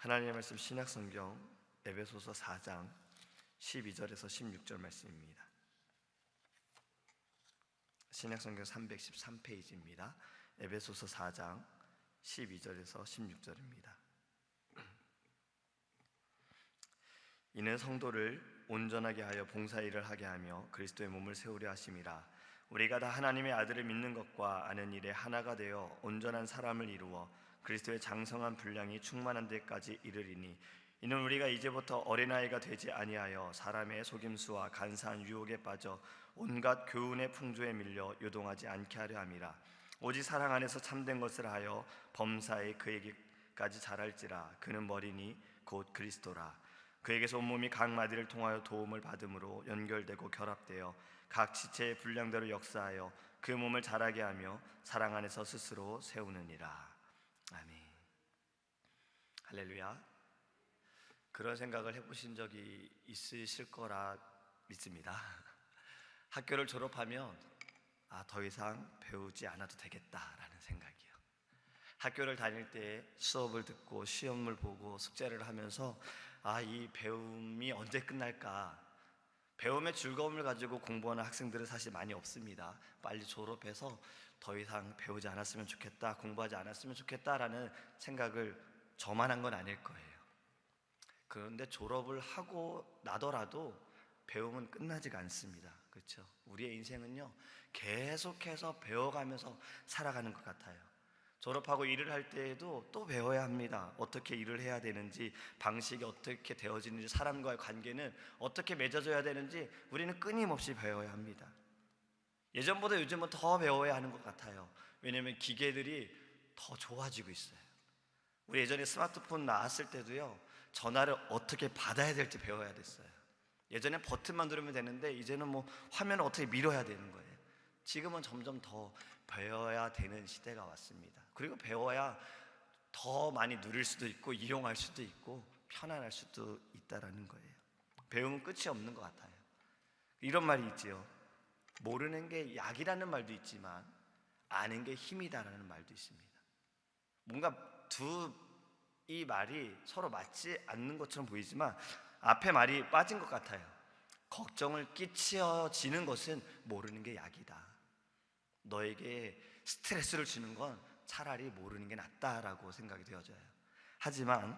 하나님의 말씀 신약성경 에베소서 4장 12절에서 16절 말씀입니다. 신약성경 313페이지입니다. 에베소서 4장 12절에서 16절입니다. 이는 성도를 온전하게 하여 봉사일을 하게 하며 그리스도의 몸을 세우려 하심이라. 우리가 다 하나님의 아들을 믿는 것과 아는 일에 하나가 되어 온전한 사람을 이루어 그리스도의 장성한 분량이 충만한 데까지 이르리니, 이는 우리가 이제부터 어린아이가 되지 아니하여 사람의 속임수와 간사한 유혹에 빠져 온갖 교훈의 풍조에 밀려 요동하지 않게 하려 함이라. 오직 사랑 안에서 참된 것을 하여 범사에 그에게까지 자랄지라. 그는 머리니 곧 그리스도라. 그에게서 온몸이 각 마디를 통하여 도움을 받음으로 연결되고 결합되어 각 지체의 분량대로 역사하여 그 몸을 자라게 하며 사랑 안에서 스스로 세우느니라. 아멘. 할렐루야. 그런 생각을 해보신 적이 있으실 거라 믿습니다. 학교를 졸업하면 더 이상 배우지 않아도 되겠다라는 생각이요. 학교를 다닐 때 수업을 듣고 시험을 보고 숙제를 하면서 이 배움이 언제 끝날까? 배움의 즐거움을 가지고 공부하는 학생들은 사실 많이 없습니다. 빨리 졸업해서 더 이상 배우지 않았으면 좋겠다, 공부하지 않았으면 좋겠다라는 생각을 저만 한 건 아닐 거예요. 그런데 졸업을 하고 나더라도 배움은 끝나지가 않습니다. 그렇죠? 우리의 인생은요, 계속해서 배워가면서 살아가는 것 같아요. 졸업하고 일을 할 때에도 또 배워야 합니다. 어떻게 일을 해야 되는지, 방식이 어떻게 되어지는지, 사람과의 관계는 어떻게 맺어져야 되는지 우리는 끊임없이 배워야 합니다. 예전보다 요즘은 더 배워야 하는 것 같아요. 왜냐하면 기계들이 더 좋아지고 있어요. 우리 예전에 스마트폰 나왔을 때도요, 전화를 어떻게 받아야 될지 배워야 됐어요. 예전에 버튼만 누르면 되는데 이제는 화면을 어떻게 밀어야 되는 거예요. 지금은 점점 더 배워야 되는 시대가 왔습니다. 그리고 배워야 더 많이 누릴 수도 있고 이용할 수도 있고 편안할 수도 있다라는 거예요. 배움은 끝이 없는 것 같아요. 이런 말이 있지요. 모르는 게 약이라는 말도 있지만 아는 게 힘이다라는 말도 있습니다. 뭔가 이 말이 서로 맞지 않는 것처럼 보이지만 앞에 말이 빠진 것 같아요. 걱정을 끼쳐지는 것은 모르는 게 약이다. 너에게 스트레스를 주는 건 차라리 모르는 게 낫다라고 생각이 되어져요. 하지만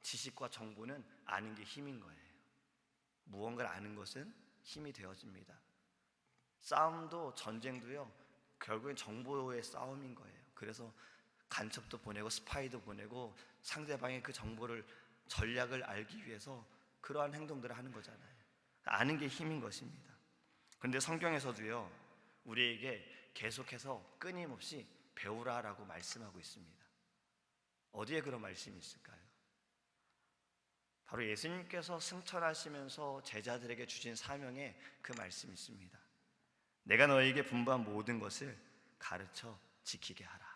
지식과 정보는 아는 게 힘인 거예요. 무언가를 아는 것은 힘이 되어집니다. 싸움도 전쟁도요, 결국엔 정보의 싸움인 거예요. 그래서 간첩도 보내고 스파이도 보내고 상대방의 그 정보를, 전략을 알기 위해서 그러한 행동들을 하는 거잖아요. 아는 게 힘인 것입니다. 그런데 성경에서도요, 우리에게 계속해서 끊임없이 배우라라고 말씀하고 있습니다. 어디에 그런 말씀이 있을까요? 바로 예수님께서 승천하시면서 제자들에게 주신 사명에 그 말씀이 있습니다. 내가 너에게 분부한 모든 것을 가르쳐 지키게 하라.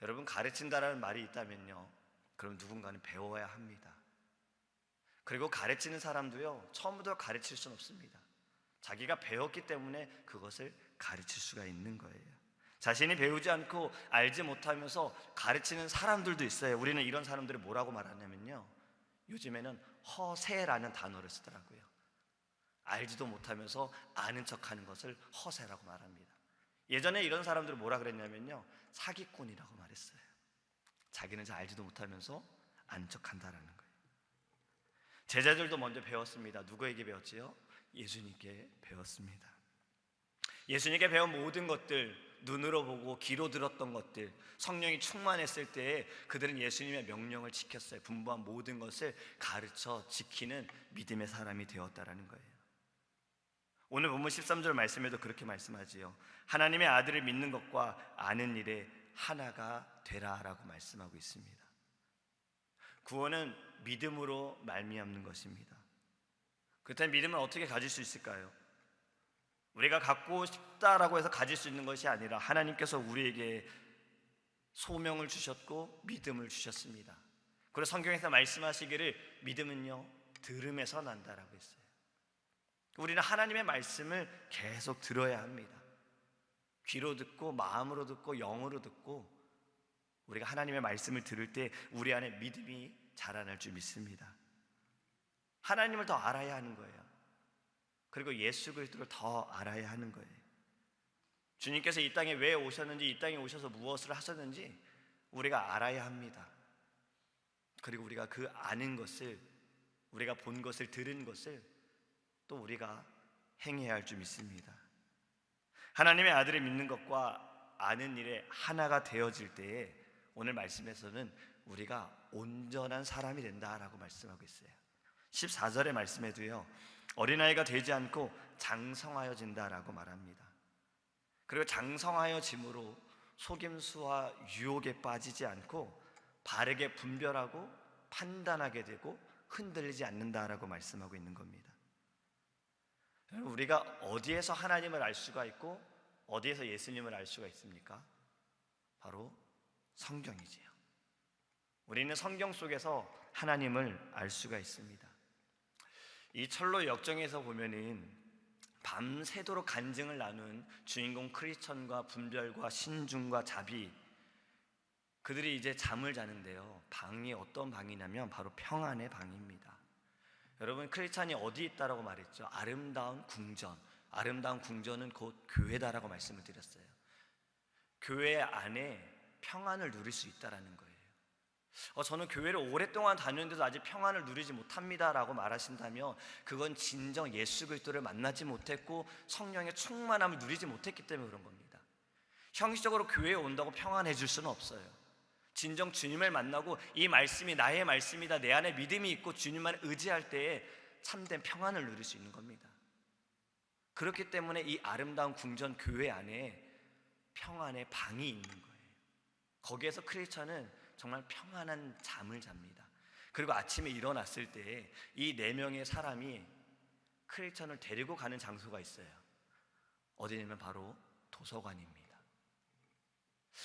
여러분, 가르친다라는 말이 있다면요, 그럼 누군가는 배워야 합니다. 그리고 가르치는 사람도요, 처음부터 가르칠 수는 없습니다. 자기가 배웠기 때문에 그것을 가르칠 수가 있는 거예요. 자신이 배우지 않고 알지 못하면서 가르치는 사람들도 있어요. 우리는 이런 사람들을 뭐라고 말하냐면요, 요즘에는 허세라는 단어를 쓰더라고요. 알지도 못하면서 아는 척하는 것을 허세라고 말합니다. 예전에 이런 사람들을 뭐라 그랬냐면요, 사기꾼이라고 말했어요. 자기는 잘 알지도 못하면서 아는 척한다라는 거예요. 제자들도 먼저 배웠습니다. 누구에게 배웠지요? 예수님께 배웠습니다. 예수님께 배운 모든 것들, 눈으로 보고 귀로 들었던 것들, 성령이 충만했을 때에 그들은 예수님의 명령을 지켰어요. 분부한 모든 것을 가르쳐 지키는 믿음의 사람이 되었다라는 거예요. 오늘 본문 13절 말씀에도 그렇게 말씀하지요. 하나님의 아들을 믿는 것과 아는 일에 하나가 되라라고 말씀하고 있습니다. 구원은 믿음으로 말미암는 것입니다. 그렇다면 믿음을 어떻게 가질 수 있을까요? 우리가 갖고 싶다라고 해서 가질 수 있는 것이 아니라 하나님께서 우리에게 소명을 주셨고 믿음을 주셨습니다. 그리고 성경에서 말씀하시기를 믿음은요, 들음에서 난다라고 했어요. 우리는 하나님의 말씀을 계속 들어야 합니다. 귀로 듣고 마음으로 듣고 영으로 듣고 우리가 하나님의 말씀을 들을 때 우리 안에 믿음이 자라날 줄 믿습니다. 하나님을 더 알아야 하는 거예요. 그리고 예수 그리스도를 더 알아야 하는 거예요. 주님께서 이 땅에 왜 오셨는지, 이 땅에 오셔서 무엇을 하셨는지 우리가 알아야 합니다. 그리고 우리가 그 아는 것을, 우리가 본 것을, 들은 것을 또 우리가 행해야 할 줄 믿습니다. 하나님의 아들을 믿는 것과 아는 일에 하나가 되어질 때에 오늘 말씀에서는 우리가 온전한 사람이 된다라고 말씀하고 있어요. 14절의 말씀에도요, 어린아이가 되지 않고 장성하여진다라고 말합니다. 그리고 장성하여짐으로 속임수와 유혹에 빠지지 않고 바르게 분별하고 판단하게 되고 흔들리지 않는다라고 말씀하고 있는 겁니다. 우리가 어디에서 하나님을 알 수가 있고 어디에서 예수님을 알 수가 있습니까? 바로 성경이지요. 우리는 성경 속에서 하나님을 알 수가 있습니다. 이 철로 역정에서 보면은 밤새도록 간증을 나눈 주인공 크리스천과 분별과 신중과 자비, 그들이 이제 잠을 자는데요, 방이 어떤 방이냐면 바로 평안의 방입니다. 여러분, 크리스찬이 어디 있다라고 말했죠? 아름다운 궁전. 아름다운 궁전은 곧 교회다라고 말씀을 드렸어요. 교회 안에 평안을 누릴 수 있다라는 거예요. 저는 교회를 오랫동안 다녔는데도 아직 평안을 누리지 못합니다라고 말하신다면 그건 진정 예수 그리스도를 만나지 못했고 성령의 충만함을 누리지 못했기 때문에 그런 겁니다. 형식적으로 교회에 온다고 평안해질 수는 없어요. 진정 주님을 만나고 이 말씀이 나의 말씀이다, 내 안에 믿음이 있고 주님만 의지할 때에 참된 평안을 누릴 수 있는 겁니다. 그렇기 때문에 이 아름다운 궁전 교회 안에 평안의 방이 있는 거예요. 거기에서 크리스천은 정말 평안한 잠을 잡니다. 그리고 아침에 일어났을 때 이 4명의 사람이 크리스천을 데리고 가는 장소가 있어요. 어디냐면 바로 도서관입니다.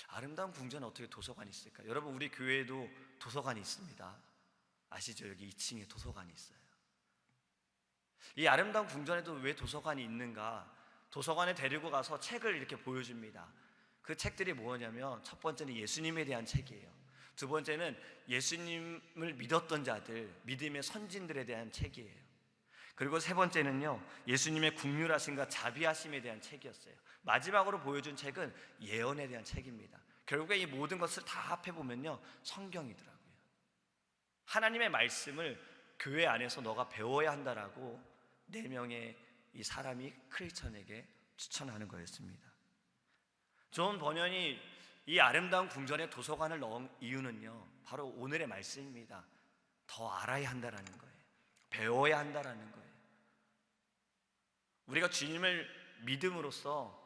아름다운 궁전에 어떻게 도서관이 있을까? 여러분, 우리 교회에도 도서관이 있습니다. 아시죠? 여기 2층에 도서관이 있어요. 이 아름다운 궁전에도 왜 도서관이 있는가? 도서관에 데리고 가서 책을 이렇게 보여줍니다. 그 책들이 뭐냐면 첫 번째는 예수님에 대한 책이에요. 두 번째는 예수님을 믿었던 자들, 믿음의 선진들에 대한 책이에요. 그리고 세 번째는요, 예수님의 긍휼하심과 자비하심에 대한 책이었어요. 마지막으로 보여준 책은 예언에 대한 책입니다. 결국에 이 모든 것을 다 합해보면요, 성경이더라고요. 하나님의 말씀을 교회 안에서 너가 배워야 한다라고 4명의 이 사람이 크리스천에게 추천하는 거였습니다. 존 버년이 이 아름다운 궁전에 도서관을 넣은 이유는요, 바로 오늘의 말씀입니다. 더 알아야 한다라는 거예요. 배워야 한다라는 거예요. 우리가 주님을 믿음으로써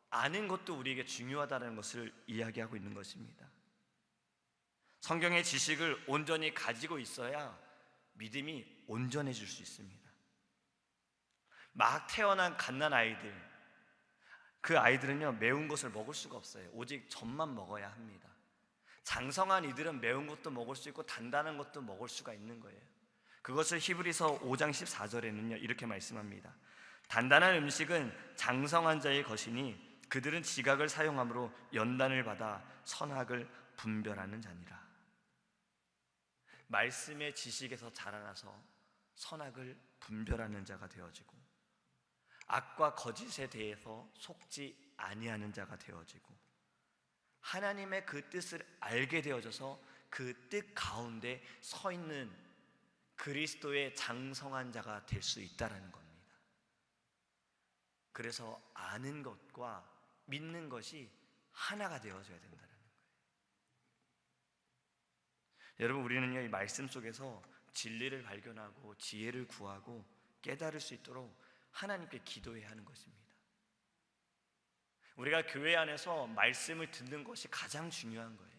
아는 것도 우리에게 중요하다는 것을 이야기하고 있는 것입니다. 성경의 지식을 온전히 가지고 있어야 믿음이 온전해질 수 있습니다. 막 태어난 갓난 아이들, 그 아이들은요, 매운 것을 먹을 수가 없어요. 오직 젖만 먹어야 합니다. 장성한 이들은 매운 것도 먹을 수 있고 단단한 것도 먹을 수가 있는 거예요. 그것을 히브리서 5장 14절에는요 이렇게 말씀합니다. 단단한 음식은 장성한 자의 것이니 그들은 지각을 사용함으로 연단을 받아 선악을 분별하는 자니라. 말씀의 지식에서 자라나서 선악을 분별하는 자가 되어지고 악과 거짓에 대해서 속지 아니하는 자가 되어지고 하나님의 그 뜻을 알게 되어져서 그 뜻 가운데 서 있는 그리스도의 장성한 자가 될 수 있다는 겁니다. 그래서 아는 것과 믿는 것이 하나가 되어져야 된다는 거예요. 여러분, 우리는요, 이 말씀 속에서 진리를 발견하고 지혜를 구하고 깨달을 수 있도록 하나님께 기도해야 하는 것입니다. 우리가 교회 안에서 말씀을 듣는 것이 가장 중요한 거예요.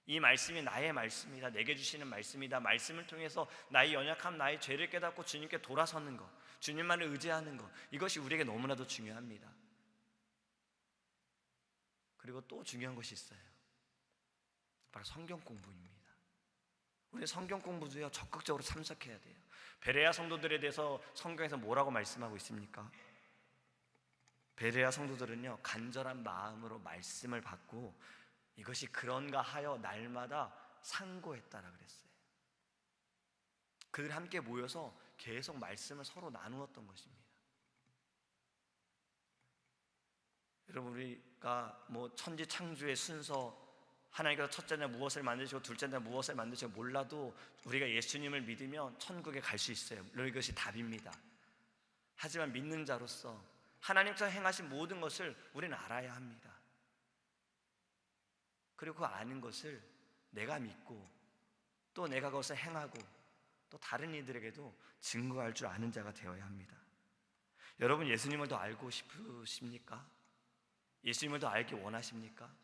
이 말씀이 나의 말씀이다, 내게 주시는 말씀이다. 말씀을 통해서 나의 연약함, 나의 죄를 깨닫고 주님께 돌아서는 것, 주님만을 의지하는 것, 이것이 우리에게 너무나도 중요합니다. 그리고 또 중요한 것이 있어요. 바로 성경 공부입니다. 우리 성경 공부도요, 적극적으로 참석해야 돼요. 베레아 성도들에 대해서 성경에서 뭐라고 말씀하고 있습니까? 베레아 성도들은요, 간절한 마음으로 말씀을 받고 이것이 그런가 하여 날마다 상고했다라 그랬어요. 그들 함께 모여서 계속 말씀을 서로 나누었던 것입니다. 여러분, 우리가 뭐 천지 창조의 순서, 하나님께서 첫째 날 무엇을 만드시고 둘째 날 무엇을 만드시고 몰라도 우리가 예수님을 믿으면 천국에 갈 수 있어요. 물론 이것이 답입니다. 하지만 믿는 자로서 하나님께서 행하신 모든 것을 우리는 알아야 합니다. 그리고 그 아는 것을 내가 믿고 또 내가 그것을 행하고 또 다른 이들에게도 증거할 줄 아는 자가 되어야 합니다. 여러분, 예수님을 더 알고 싶으십니까? 예수님을 더 알기 원하십니까?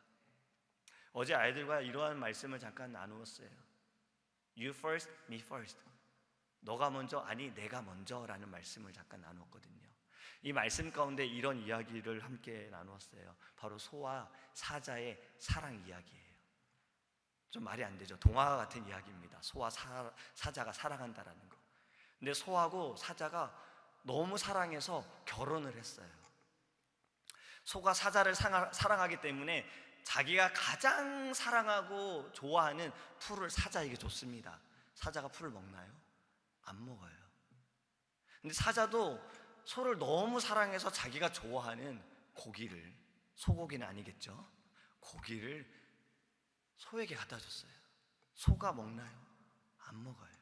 어제 아이들과 이러한 말씀을 잠깐 나누었어요. You first, me first. 너가 먼저, 아니 내가 먼저라는 말씀을 잠깐 나누었거든요. 이 말씀 가운데 이런 이야기를 함께 나누었어요. 바로 소와 사자의 사랑 이야기예요. 좀 말이 안 되죠. 동화와 같은 이야기입니다. 소와 사자가 사랑한다라는 거. 근데 소하고 사자가 너무 사랑해서 결혼을 했어요. 소가 사자를 사랑하기 때문에 자기가 가장 사랑하고 좋아하는 풀을 사자에게 줬습니다. 사자가 풀을 먹나요? 안 먹어요. 근데 사자도 소를 너무 사랑해서 자기가 좋아하는 고기를, 소고기는 아니겠죠? 고기를 소에게 갖다 줬어요. 소가 먹나요? 안 먹어요.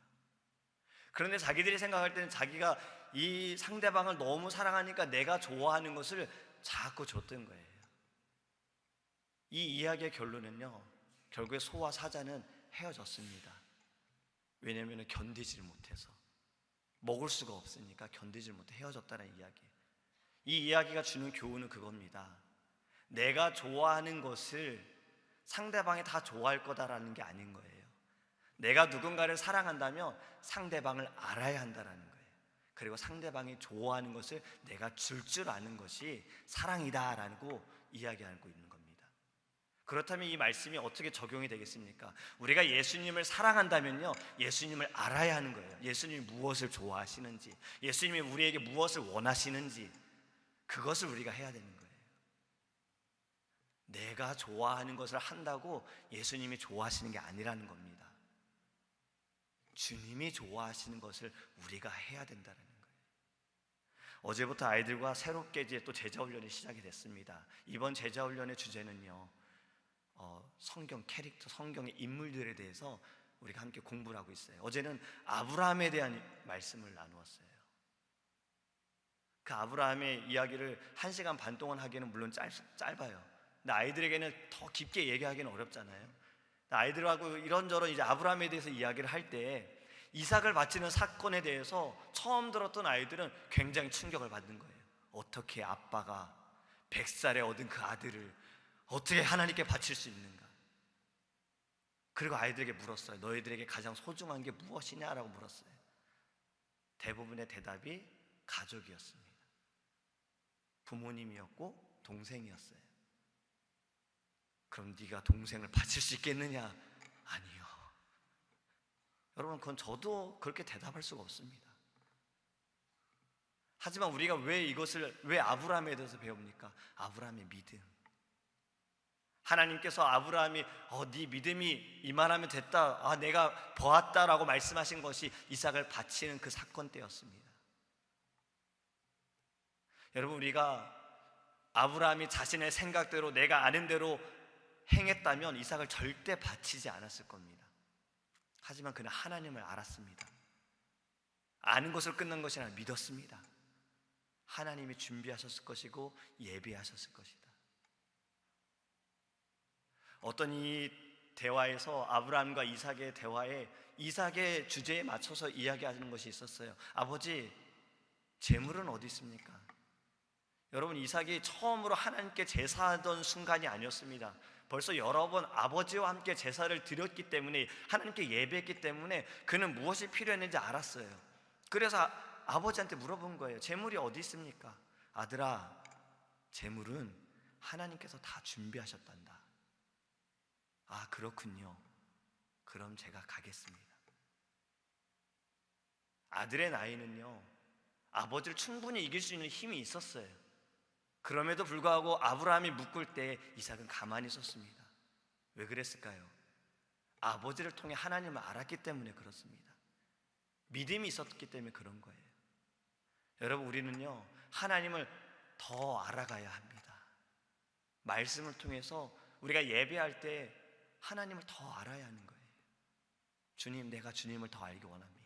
그런데 자기들이 생각할 때는 자기가 이 상대방을 너무 사랑하니까 내가 좋아하는 것을 자꾸 줬던 거예요. 이 이야기의 결론은요, 결국에 소와 사자는 헤어졌습니다. 왜냐하면 견디질 못해서, 먹을 수가 없으니까 견디질 못해 헤어졌다는 이야기. 이 이야기가 주는 교훈은 그겁니다. 내가 좋아하는 것을 상대방이 다 좋아할 거다라는 게 아닌 거예요. 내가 누군가를 사랑한다면 상대방을 알아야 한다라는 거예요. 그리고 상대방이 좋아하는 것을 내가 줄 아는 것이 사랑이다라고 이야기하고 있는 겁니다. 그렇다면 이 말씀이 어떻게 적용이 되겠습니까? 우리가 예수님을 사랑한다면요, 예수님을 알아야 하는 거예요. 예수님이 무엇을 좋아하시는지, 예수님이 우리에게 무엇을 원하시는지, 그것을 우리가 해야 되는 거예요. 내가 좋아하는 것을 한다고 예수님이 좋아하시는 게 아니라는 겁니다. 주님이 좋아하시는 것을 우리가 해야 된다는 거예요. 어제부터 아이들과 새롭게 이제 또 제자훈련이 시작이 됐습니다. 이번 제자훈련의 주제는요, 성경 캐릭터, 성경의 인물들에 대해서 우리가 함께 공부를 하고 있어요. 어제는 아브라함에 대한 말씀을 나누었어요. 그 아브라함의 이야기를 1시간 반 동안 하기에는 물론 짧아요. 근데 아이들에게는 더 깊게 얘기하기는 어렵잖아요. 아이들하고 이런저런 이제 아브라함에 대해서 이야기를 할 때 이삭을 바치는 사건에 대해서 처음 들었던 아이들은 굉장히 충격을 받는 거예요. 어떻게 아빠가 100살에 얻은 그 아들을 어떻게 하나님께 바칠 수 있는가? 그리고 아이들에게 물었어요. 너희들에게 가장 소중한 게 무엇이냐라고 물었어요. 대부분의 대답이 가족이었습니다. 부모님이었고 동생이었어요. 그럼 네가 동생을 바칠 수 있겠느냐? 아니요. 여러분, 그건 저도 그렇게 대답할 수가 없습니다. 하지만 우리가 왜 아브라함에 대해서 배웁니까? 아브라함의 믿음. 하나님께서 아브라함이 네 믿음이 이만하면 됐다, 내가 보았다라고 말씀하신 것이 이삭을 바치는 그 사건 때였습니다. 여러분, 우리가 아브라함이 자신의 생각대로 내가 아는 대로 행했다면 이삭을 절대 바치지 않았을 겁니다. 하지만 그는 하나님을 알았습니다. 아는 것으로 끝난 것이 아니라 믿었습니다. 하나님이 준비하셨을 것이고 예비하셨을 것이다. 어떤 이 대화에서 아브라함과 이삭의 대화에 이삭의 주제에 맞춰서 이야기하는 것이 있었어요. 아버지, 재물은 어디 있습니까? 여러분, 이삭이 처음으로 하나님께 제사하던 순간이 아니었습니다. 벌써 여러 번 아버지와 함께 제사를 드렸기 때문에, 하나님께 예배했기 때문에 그는 무엇이 필요했는지 알았어요. 그래서 아버지한테 물어본 거예요. 재물이 어디 있습니까? 아들아, 재물은 하나님께서 다 준비하셨단다. 아, 그렇군요. 그럼 제가 가겠습니다. 아들의 나이는요, 아버지를 충분히 이길 수 있는 힘이 있었어요. 그럼에도 불구하고 아브라함이 묶을 때 이삭은 가만히 있었습니다. 왜 그랬을까요? 아버지를 통해 하나님을 알았기 때문에 그렇습니다. 믿음이 있었기 때문에 그런 거예요. 여러분, 우리는요 하나님을 더 알아가야 합니다. 말씀을 통해서 우리가 예배할 때 하나님을 더 알아야 하는 거예요. 주님, 내가 주님을 더 알기 원합니다.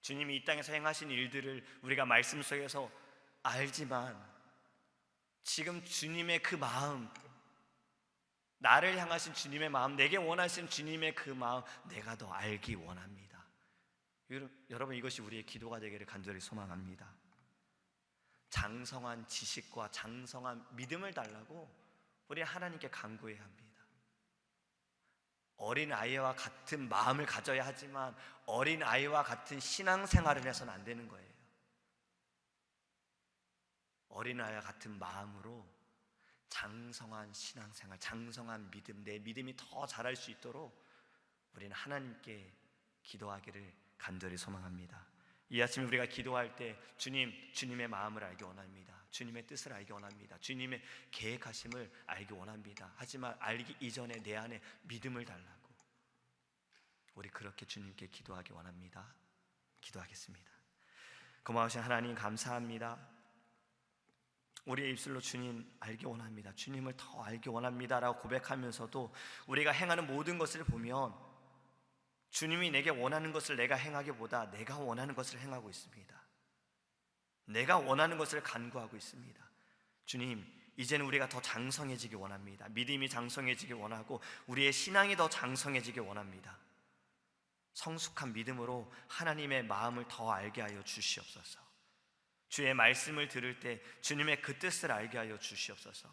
주님이 이 땅에서 행하신 일들을 우리가 말씀 속에서 알지만 지금 주님의 그 마음, 나를 향하신 주님의 마음, 내게 원하신 주님의 그 마음, 내가 더 알기 원합니다. 여러분, 이것이 우리의 기도가 되기를 간절히 소망합니다. 장성한 지식과 장성한 믿음을 달라고 우리 하나님께 간구해야 합니다. 어린아이와 같은 마음을 가져야 하지만 어린아이와 같은 신앙생활을 해서는 안 되는 거예요. 어린아이와 같은 마음으로 장성한 신앙생활, 장성한 믿음, 내 믿음이 더 자랄 수 있도록 우리는 하나님께 기도하기를 간절히 소망합니다. 이 아침에 우리가 기도할 때 주님, 주님의 마음을 알기 원합니다. 주님의 뜻을 알기 원합니다. 주님의 계획하심을 알기 원합니다. 하지만 알기 이전에 내 안에 믿음을 달라고 우리 그렇게 주님께 기도하기 원합니다. 기도하겠습니다. 고마우신 하나님, 감사합니다. 우리의 입술로 주님 알기 원합니다, 주님을 더 알기 원합니다 라고 고백하면서도 우리가 행하는 모든 것을 보면 주님이 내게 원하는 것을 내가 행하기보다 내가 원하는 것을 행하고 있습니다. 내가 원하는 것을 간구하고 있습니다. 주님, 이제는 우리가 더 장성해지기 원합니다. 믿음이 장성해지기 원하고 우리의 신앙이 더 장성해지기 원합니다. 성숙한 믿음으로 하나님의 마음을 더 알게 하여 주시옵소서. 주의 말씀을 들을 때 주님의 그 뜻을 알게 하여 주시옵소서.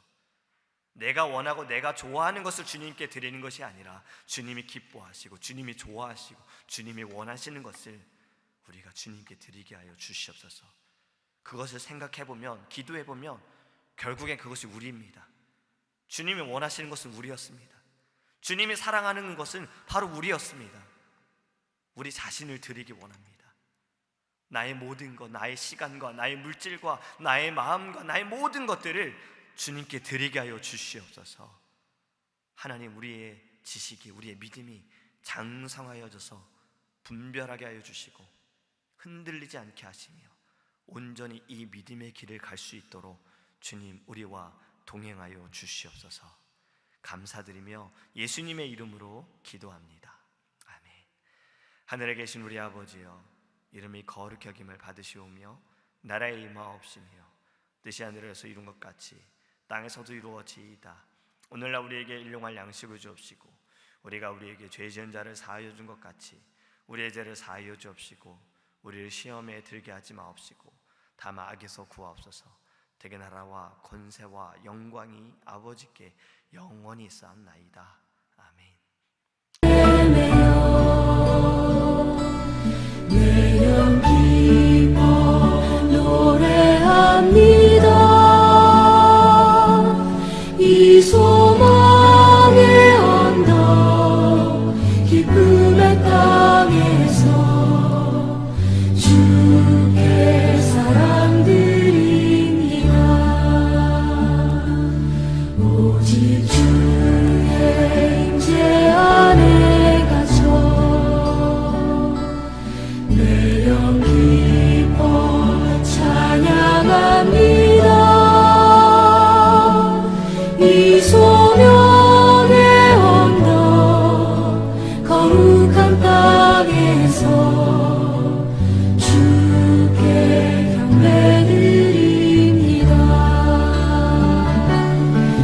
내가 원하고 내가 좋아하는 것을 주님께 드리는 것이 아니라 주님이 기뻐하시고 주님이 좋아하시고 주님이 원하시는 것을 우리가 주님께 드리게 하여 주시옵소서. 그것을 생각해보면, 기도해보면 결국엔 그것이 우리입니다. 주님이 원하시는 것은 우리였습니다. 주님이 사랑하는 것은 바로 우리였습니다. 우리 자신을 드리기 원합니다. 나의 모든 것, 나의 시간과 나의 물질과 나의 마음과 나의 모든 것들을 주님께 드리게 하여 주시옵소서. 하나님, 우리의 지식이, 우리의 믿음이 장성하여져서 분별하게 하여 주시고 흔들리지 않게 하시며 온전히 이 믿음의 길을 갈 수 있도록 주님 우리와 동행하여 주시옵소서. 감사드리며 예수님의 이름으로 기도합니다. 아멘. 하늘에 계신 우리 아버지여, 이름이 거룩히 여김을 받으시오며 나라의 임하옵시며 뜻이 하늘에서 이룬 것 같이 땅에서도 이루어지이다. 오늘날 우리에게 일용할 양식을 주옵시고 우리가 우리에게 죄 지은 자를 사하여 준 것 같이 우리의 죄를 사하여 주옵시고 우리를 시험에 들게 하지 마옵시고 다만 악에서 구하옵소서. 대개 나라와 권세와 영광이 아버지께 영원히 쌓나이다. 아멘. 내 영 기뻐 노래합니다. 이 소망의 언덕 기쁨의 땅에서 주께 사랑드립니다. 오직 주의 임재 안에 갇혀 내 영 기뻐 찬양합니다. 이 소명의 언덕 거룩한 땅에서 주께 경배드립니다.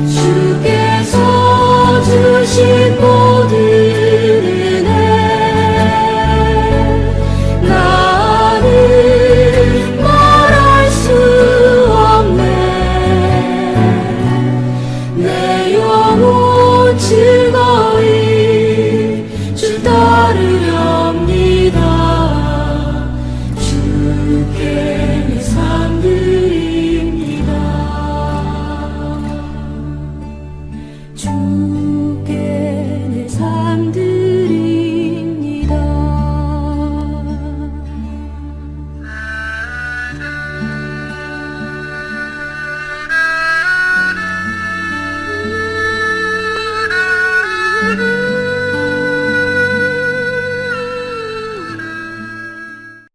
주께서 주신 모든 은혜 나는 말할 수 없네. 내 영혼 즐거이 주 따르렵니다. 주께 내 삶 드립니다. 주